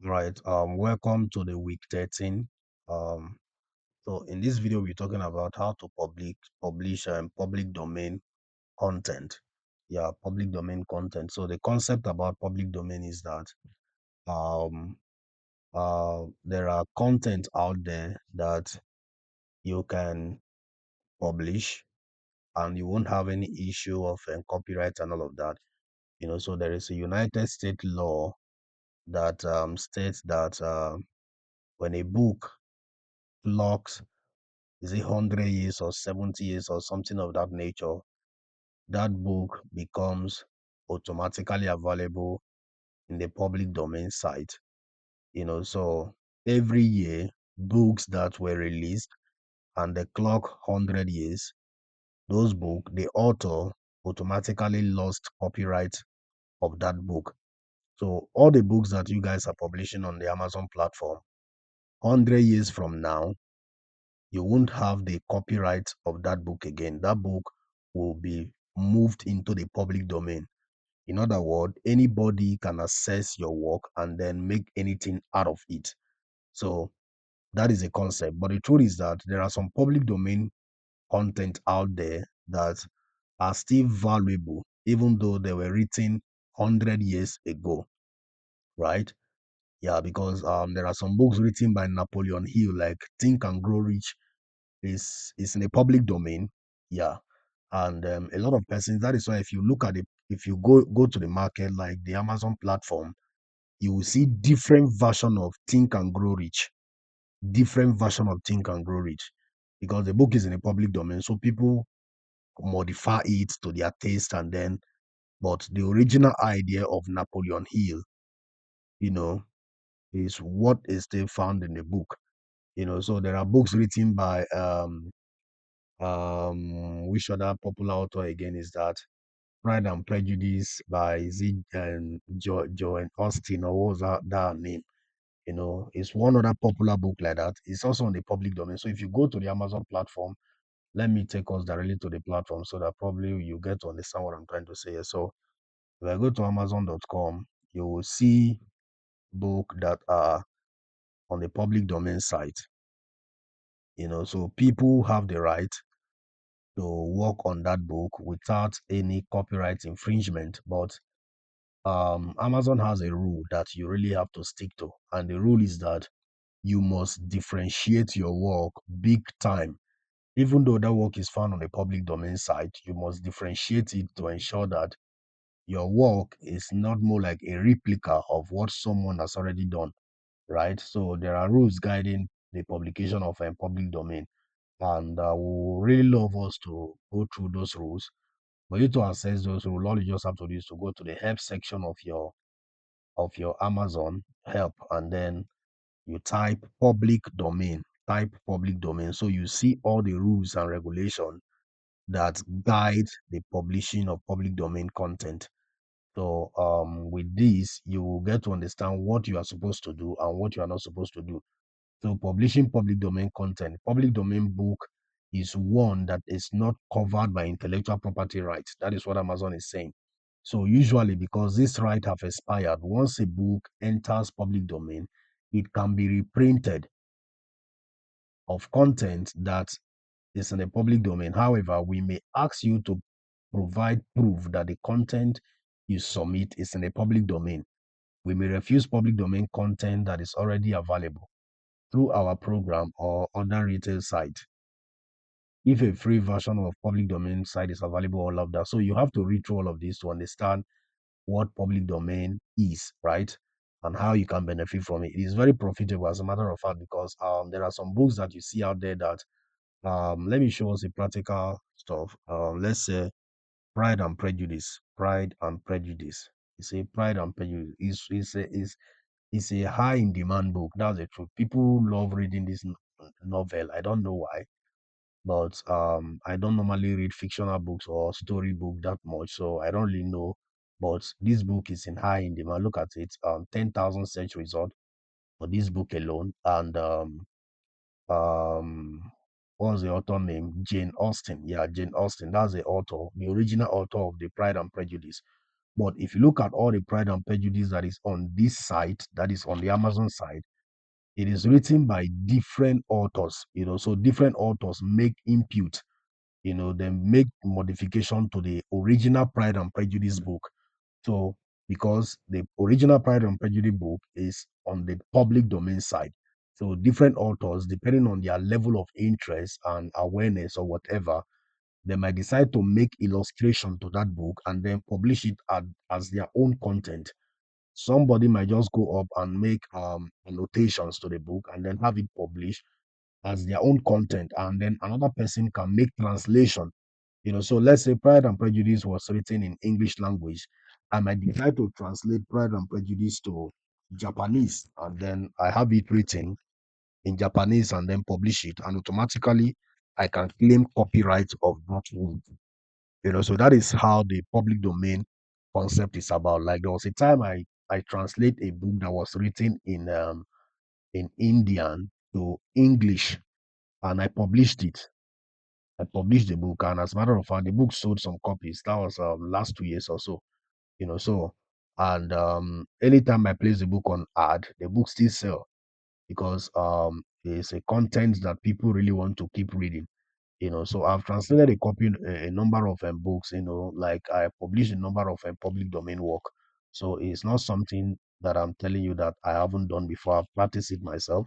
Right. Welcome to the week 13. Um, so in this video, we're talking about how to publish public domain content. Yeah, public domain content. So the concept about public domain is that um there are content out there that you can publish and you won't have any issue of copyright and all of that. So there is a United States law that states that when a book clocks is it 100 years or 70 years or something of that nature, that book becomes automatically available in the public domain site. So every year, books that were released and the clock 100 years, those books, the author automatically lost copyright of that book. So all the books that you guys are publishing on the Amazon platform, 100 years from now, you won't have the copyright of that book again. That book will be moved into the public domain. In other words, anybody can access your work and then make anything out of it. So that is a concept. But the truth is that there are some public domain content out there that are still valuable, even though they were written 100 years ago, right? Yeah, because there are some books written by Napoleon Hill, like Think and Grow Rich, is in the public domain. Yeah, and a lot of persons. That is why if you look at it, if you go to the market like the Amazon platform, you will see different version of Think and Grow Rich, different version of Think and Grow Rich, because the book is in the public domain, so people modify it to their taste, and then but the original idea of Napoleon Hill, you know, is what is still found in the book. So there are books written by which other popular author again is that Pride and Prejudice by Z and Joan Austen, or what was that name? It's one other popular book like that. It's also on the public domain. So if you go to the Amazon platform, let me take us directly to the platform so that probably you get to understand what I'm trying to say. So if I go to Amazon.com, you will see book that are on the public domain site. So people have the right to work on that book without any copyright infringement. But Amazon has a rule that you really have to stick to, and the rule is that you must differentiate your work big time. Even though that work is found on the public domain site, you must differentiate it to ensure that your work is not more like a replica of what someone has already done, right? So there are rules guiding the publication of a public domain, and we would really love us to go through those rules. For you to access those rules, all you just have to do is to go to the help section of your Amazon help, and then you type public domain. Type public domain. So you see all the rules and regulations that guide the publishing of public domain content. So with this, you will get to understand what you are supposed to do and what you are not supposed to do. So publishing public domain content, public domain book is one that is not covered by intellectual property rights. That is what Amazon is saying. So usually, because this right have expired, once a book enters public domain, it can be reprinted of content that is in the public domain. However, we may ask you to provide proof that the content you submit is in the public domain. We may refuse public domain content that is already available through our program or other retail site if a free version of public domain site is available, all of that. So you have to read through all of this to understand what public domain is, right? And how you can benefit from it. It is very profitable, as a matter of fact, because there are some books that you see out there that let me show us the practical stuff. Let's say Pride and Prejudice. Pride and Prejudice. You see, Pride and Prejudice is a high in demand book. That's the truth. People love reading this novel. I don't know why, but I don't normally read fictional books or story book that much, so I don't really know. But this book is in high in demand. Look at it, 10,000 search result for this book alone, and um, what was the author name? Jane Austen. Yeah, Jane Austen. That's the author, the original author of the Pride and Prejudice. But if you look at all the Pride and Prejudice that is on this site, that is on the Amazon side, it is written by different authors, so different authors make input, they make modification to the original Pride and Prejudice book. So because the original Pride and Prejudice book is on the public domain side, so different authors, depending on their level of interest and awareness or whatever, they might decide to make illustration to that book and then publish it as their own content. Somebody might just go up and make annotations to the book and then have it published as their own content, and then another person can make translation. So let's say Pride and Prejudice was written in English language. I might decide to translate Pride and Prejudice to Japanese, and then I have it written in Japanese and then publish it, and automatically I can claim copyright of that word. So that is how the public domain concept is about. Like there was a time I translate a book that was written in Indian to English, and I published it. I published the book, and as a matter of fact, the book sold some copies. That was last 2 years or so. So, and anytime I place the book on ad, the book still sell because it's a content that people really want to keep reading. So I've translated a number of books. Like I published a number of public domain work. So it's not something that I'm telling you that I haven't done before. I've practiced it myself,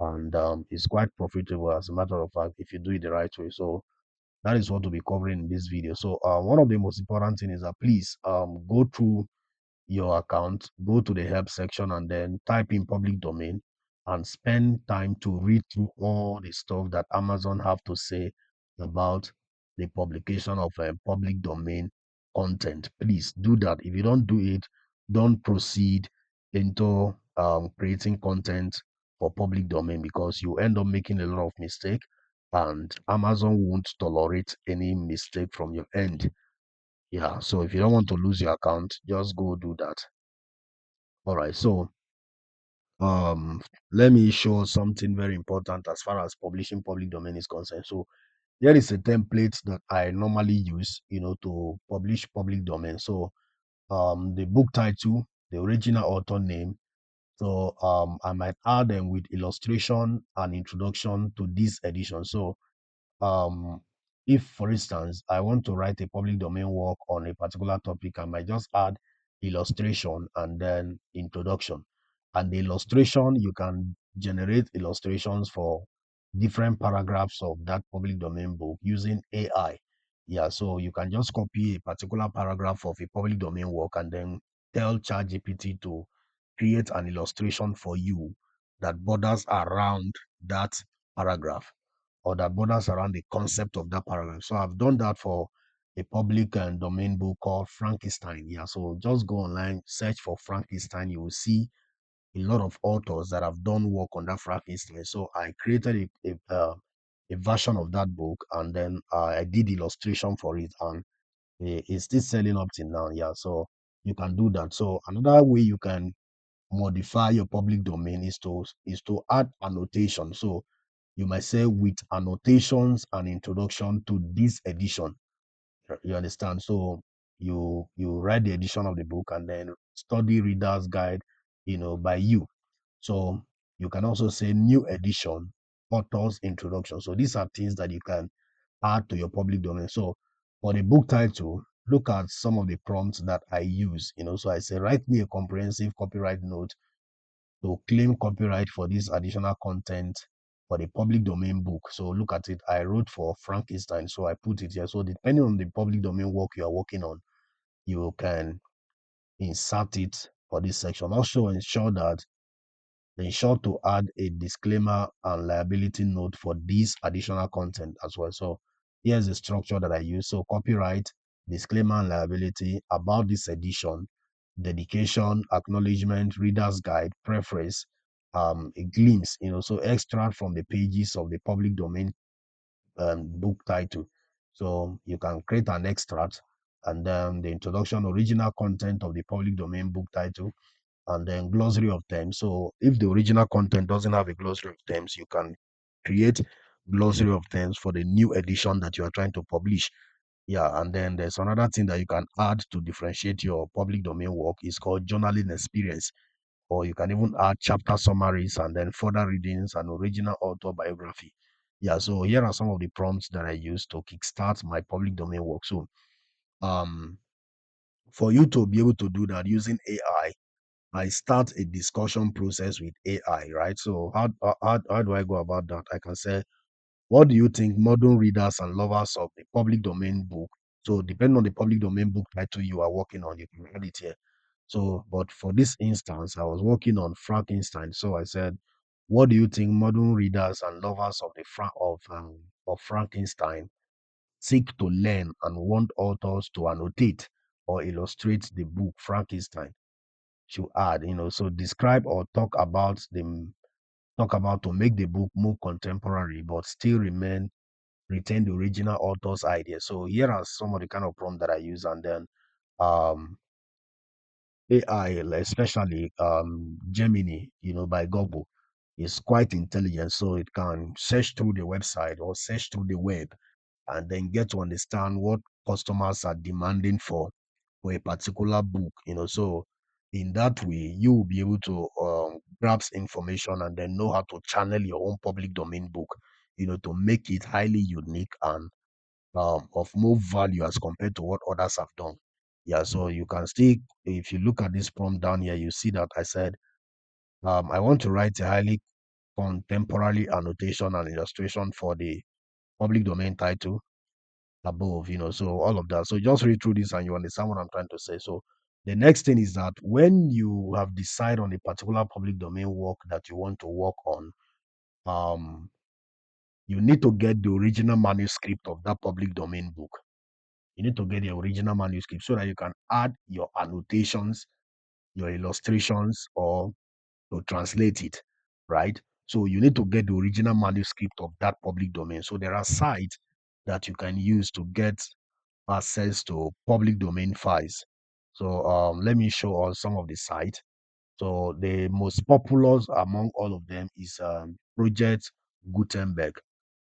and it's quite profitable as a matter of fact if you do it the right way. So that is what we'll be covering in this video. So one of the most important thing is that please go through your account, go to the help section and then type in public domain and spend time to read through all the stuff that Amazon have to say about the publication of public domain content. Please do that. If you don't do it, don't proceed into creating content for public domain because you end up making a lot of mistake, and Amazon won't tolerate any mistake from your end. Yeah, so if you don't want to lose your account, just go do that. All right, so um let me show something very important as far as publishing public domain is concerned. So here is a template that I normally use, to publish public domain. So the book title, the original author name. So I might add them with illustration and introduction to this edition. So um if for instance I want to write a public domain work on a particular topic, I might just add illustration and then introduction. And the illustration, you can generate illustrations for different paragraphs of that public domain book using AI. Yeah, so you can just copy a particular paragraph of a public domain work and then tell ChatGPT to create an illustration for you that borders around that paragraph, or that borders around the concept of that paragraph. So I've done that for a public domain book called Frankenstein. Yeah, so just go online, search for Frankenstein. You will see a lot of authors that have done work on that Frankenstein. So I created a version of that book, and then I did illustration for it, and it's still selling up till now. Yeah, so you can do that. So another way you can modify your public domain is to add annotation. So you might say with annotations and introduction to this edition. You understand? So you write the edition of the book and then study reader's guide, by you. So you can also say new edition, author's introduction. So these are things that you can add to your public domain. So for the book title, look at some of the prompts that I use. So I say, write me a comprehensive copyright note to claim copyright for this additional content for the public domain book. So look at it. I wrote for Frankenstein, so I put it here. So depending on the public domain work you are working on, you can insert it for this section. Also ensure to add a disclaimer and liability note for this additional content as well. So here's the structure that I use. So copyright, disclaimer and liability about this edition, dedication, acknowledgement, reader's guide, preface, a glimpse, so extract from the pages of the public domain book title. So you can create an extract, and then the introduction, original content of the public domain book title, and then glossary of terms. So if the original content doesn't have a glossary of terms, you can create glossary of terms for the new edition that you are trying to publish. Yeah, and then there's another thing that you can add to differentiate your public domain work is called journaling experience, or you can even add chapter summaries and then further readings and original author biography. Yeah, so here are some of the prompts that I use to kickstart my public domain work. So, um, for you to be able to do that using I start a discussion process with AI, right? So, how do I go about that? I can say, what do you think modern readers and lovers of the public domain book? So, depending on the public domain book title you are working on, you can add it here. So, but for this instance, I was working on Frankenstein. So I said, what do you think modern readers and lovers of of Frankenstein seek to learn and want authors to annotate or illustrate the book Frankenstein should add? So describe or talk about to make the book more contemporary, but still retain the original author's idea. So here are some of the kind of prompt that I use, and then um AI, especially Gemini, by Google, is quite intelligent. So it can search through the website or search through the web and then get to understand what customers are demanding for a particular book. So in that way, you will be able to grasp information and then know how to channel your own public domain book, to make it highly unique and of more value as compared to what others have done. Yeah, so you can still, if you look at this prompt down here, you see that I said, I want to write a highly contemporary annotation and illustration for the public domain title above, so all of that. So just read through this and you understand what I'm trying to say. So the next thing is that when you have decided on a particular public domain work that you want to work on, um, you need to get the original manuscript of that public domain book. You need to get the original manuscript so that you can add your annotations, your illustrations, or to translate it, right? So you need to get the original manuscript of that public domain. So there are sites that you can use to get access to public domain files. So let me show us some of the sites. So the most popular among all of them is Project Gutenberg.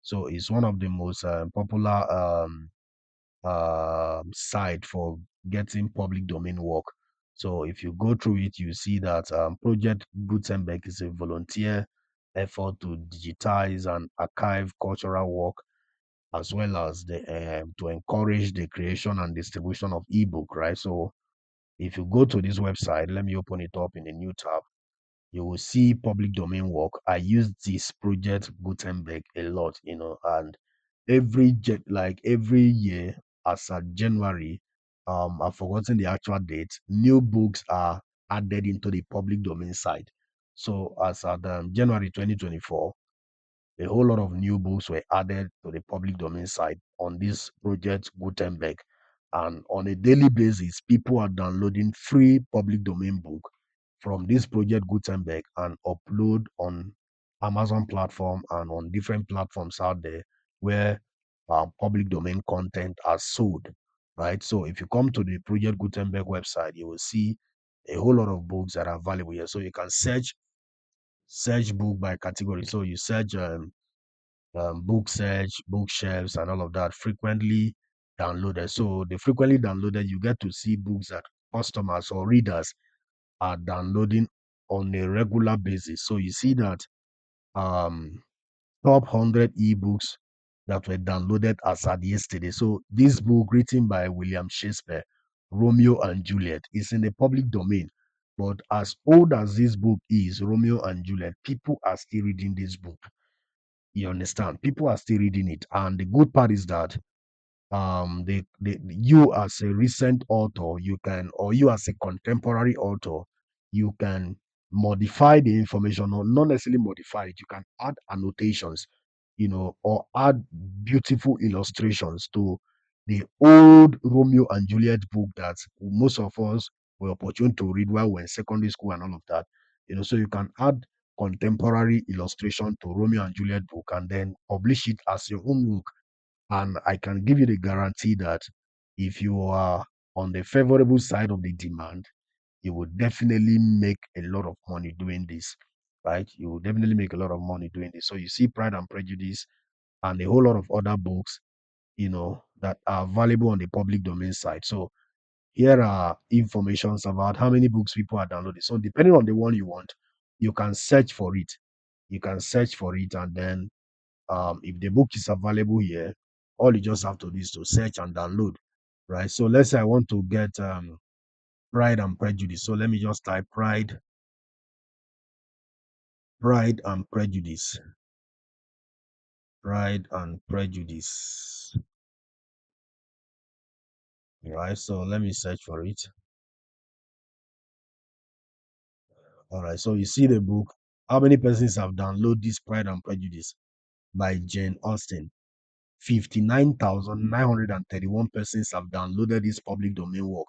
So it's one of the most popular site for getting public domain work. So if you go through it, you see that Project Gutenberg is a volunteer effort to digitize and archive cultural work, as well as to encourage the creation and distribution of ebook. Right. So if you go to this website, let me open it up in a new tab. You will see public domain work. I use this Project Gutenberg a lot, and every year as at January, I've forgotten the actual date, new books are added into the public domain site. So as at January 2024, a whole lot of new books were added to the public domain site on this Project Gutenberg. And on a daily basis, people are downloading free public domain book from this Project Gutenberg and upload on Amazon platform and on different platforms out there where public domain content are sold, right? So if you come to the Project Gutenberg website, you will see a whole lot of books that are valuable here. So you can search book by category. So you search book search, bookshelves, and all of that frequently downloaded. So the frequently downloaded, you get to see books that customers or readers are downloading on a regular basis. So you see that um top 100 ebooks that were downloaded as at yesterday. So this book written by William Shakespeare, Romeo and Juliet, is in the public domain. But as old as this book is, Romeo and Juliet, people are still reading this book. You understand? People are still reading it. And the good part is that you as a recent author, you can, or you as a contemporary author, you can modify the information, or not necessarily modify it. You can add annotations, or add beautiful illustrations to the old Romeo and Juliet book that most of us were opportune to read while we're in secondary school and all of that. So you can add contemporary illustration to Romeo and Juliet book and then publish it as your own book. And I can give you the guarantee that if you are on the favorable side of the demand, you will definitely make a lot of money doing this, right? You will definitely make a lot of money doing this. So you see Pride and Prejudice and a whole lot of other books, that are available on the public domain site. So here are informations about how many books people are downloading. So depending on the one you want, you can search for it. You can search for it, and then if the book is available here, all you just have to do is to search and download, right? So let's say I want to get Pride and Prejudice. So let me just type Pride and Prejudice, Pride and Prejudice, right? So let me search for it. All right. So you see the book. How many persons have downloaded this Pride and Prejudice by Jane Austen? 59,931 persons have downloaded this public domain work.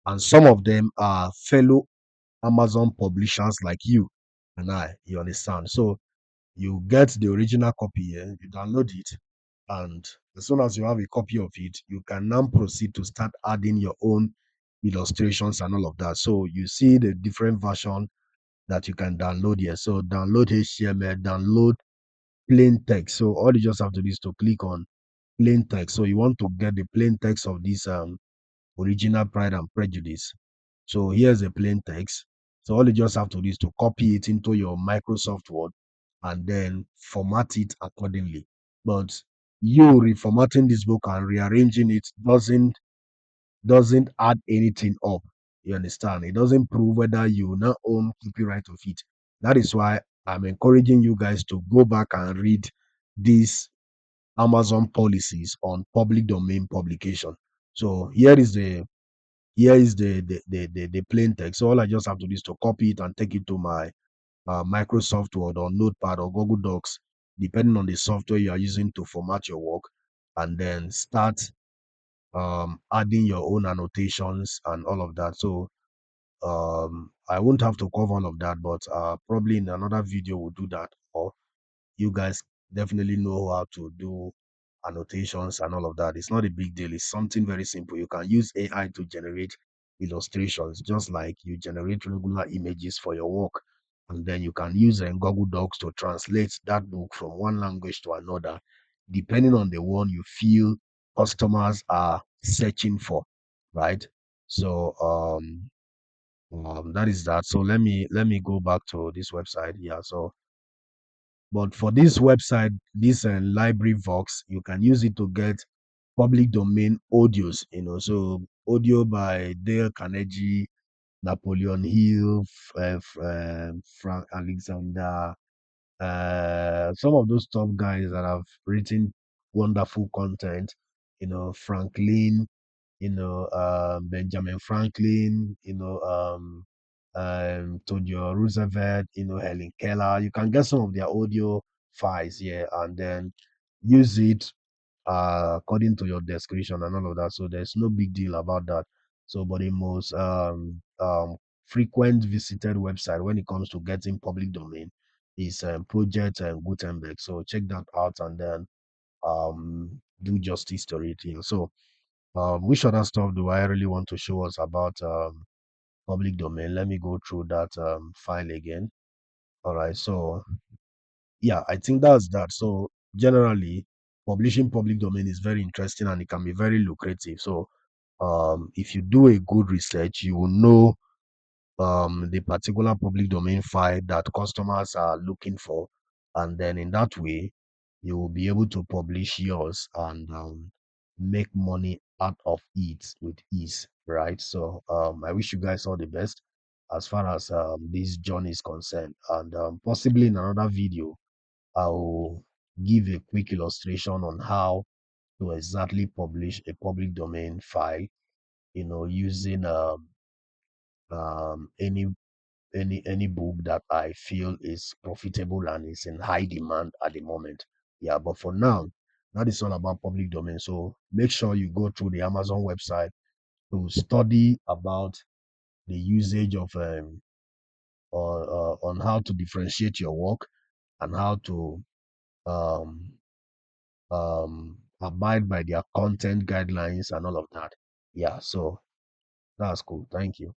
And some of them are fellow Amazon publishers like you and I. You understand? So you get the original copy here, you download it, and as soon as you have a copy of it, you can now proceed to start adding your own illustrations and all of that. So you see the different version that you can download here. So download HTML, download plain text. So all you just have to do is to click on plain text. So you want to get the plain text of this original Pride and Prejudice. So here's a plain text. So all you just have to do is to copy it into your Microsoft Word and then format it accordingly. But you reformatting this book and rearranging it doesn't add anything up. You understand? It doesn't prove whether you now own copyright of it. That is why I'm encouraging you guys to go back and read these Amazon policies on public domain publication. So here is the plain text. So all I just have to do is to copy it and take it to my Microsoft Word or Notepad or Google Docs, depending on the software you are using to format your work, and then start adding your own annotations and all of that. So I won't have to cover all of that, but probably in another video we'll do that. Or you guys definitely know how to do annotations and all of that. It's not a big deal. It's something very simple. You can use AI to generate illustrations, just like you generate regular images for your work. And then you can use Google Docs to translate that book from one language to another, depending on the one you feel customers are searching for, right? So that is that. So let me go back to this website. Yeah. So but for this website, this library Vox, you can use it to get public domain audios, so audio by Dale Carnegie, Napoleon Hill, Frank Alexander, some of those top guys that have written wonderful content, Franklin, Benjamin Franklin, Theodore Roosevelt, Helen Keller. You can get some of their audio files here and then use it according to your description and all of that. So there's no big deal about that. So, but the most frequent visited website when it comes to getting public domain is Project Gutenberg. So check that out and then do justice to it. So which other stuff do I really want to show us about public domain? Let me go through that file again. All right. So yeah, I think that's that. So generally, publishing public domain is very interesting and it can be very lucrative. So if you do a good research, you will know the particular public domain file that customers are looking for, and then in that way you will be able to publish yours and make money out of it with ease, right? So I wish you guys all the best as far as this journey is concerned, and possibly in another video I'll give a quick illustration on how to exactly publish a public domain file, using any any book that I feel is profitable and is in high demand at the moment. Yeah, but for now, that is all about public domain. So make sure you go through the Amazon website to study about the usage of or on how to differentiate your work and how to um, abide by their content guidelines and all of that. Yeah, so that's cool. Thank you.